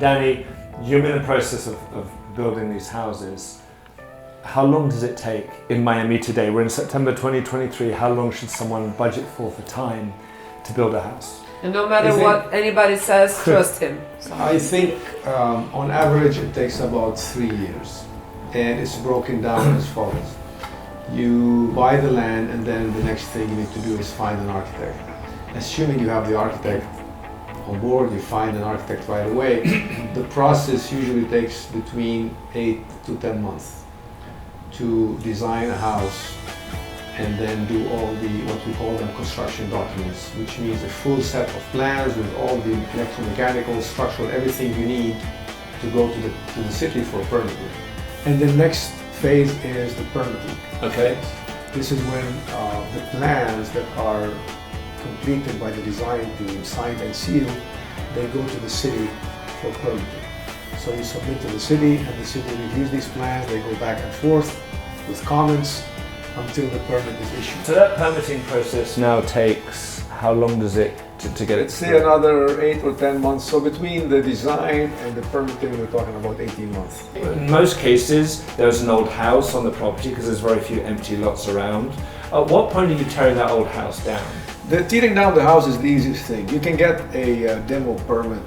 Danny, you're in the process of building these houses. How long does it take in Miami today? We're in September 2023. How long should someone budget for time to build a house? And no matter what anybody says, trust him. I think on average it takes about 3 years, and it's broken down as follows. You buy the land, and then the next thing you need to do is find an architect. Assuming you have the architect on board, you find an architect right away. The process usually takes between 8 to 10 months to design a house and then do all the, what we call them, construction documents, which means a full set of plans with all the electromechanical, structural, everything you need to go to the city for permitting. And the next phase is the permitting. Okay. This is when the plans that are completed by the design team, signed and sealed, they go to the city for permitting. So you submit to the city, and the city reviews these plans. They go back and forth with comments until the permit is issued. So that permitting process now takes, how long does it to get it? Let's say another 8 or 10 months. So between the design and the permitting, we're talking about 18 months. In most cases, there's an old house on the property because there's very few empty lots around. At what point are you tearing that old house down? The tearing down the house is the easiest thing. You can get a demo permit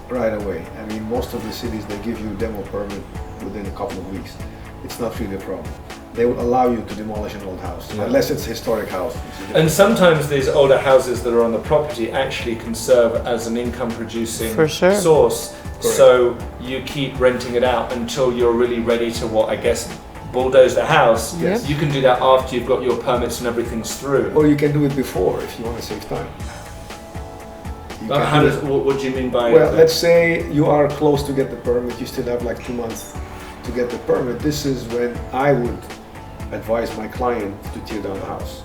right away. I mean, most of the cities, they give you a demo permit within a couple of weeks. It's not really a problem. They will allow you to demolish an old house, unless it's a historic house. And sometimes these older houses that are on the property actually can serve as an income producing source. Correct. So you keep renting it out until you're really ready to, what I guess, bulldoze the house. Yes. You can do that after you've got your permits and everything's through. Or you can do it before if you want to save time. What do you mean by Well, let's say you are close to get the permit, you still have like 2 months to get the permit. This is when I would advise my client to tear down the house,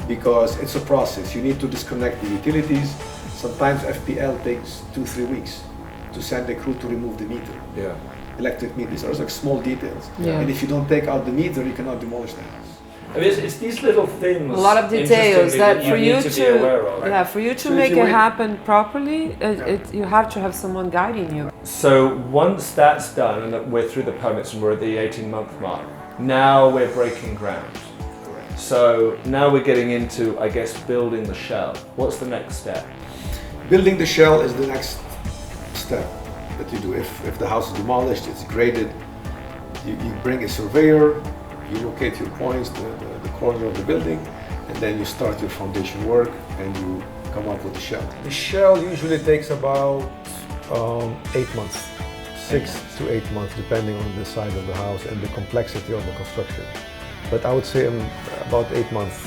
because it's a process. You need to disconnect the utilities. Sometimes FPL takes 2-3 weeks to send a crew to remove the meter. Yeah. Electric meters, there's like small details. Yeah. And if you don't take out the meter, you cannot demolish the house. I mean, it's these little things. A lot of details that for you need to be aware of. yeah, for you to So make if you it wait- happen properly, you have to have someone guiding you. So once that's done and we're through the permits and we're at the 18-month mark, now we're breaking ground. Correct. So now we're getting into, I guess, building the shell. What's the next step? Building the shell is the next step that you do. If the house is demolished, it's graded, you bring a surveyor, you locate your points, the corner of the building, and then you start your foundation work and you come up with the shell. The shell usually takes about 8 months, 6 to 8 months, depending on the size of the house and the complexity of the construction. But I would say about 8 months.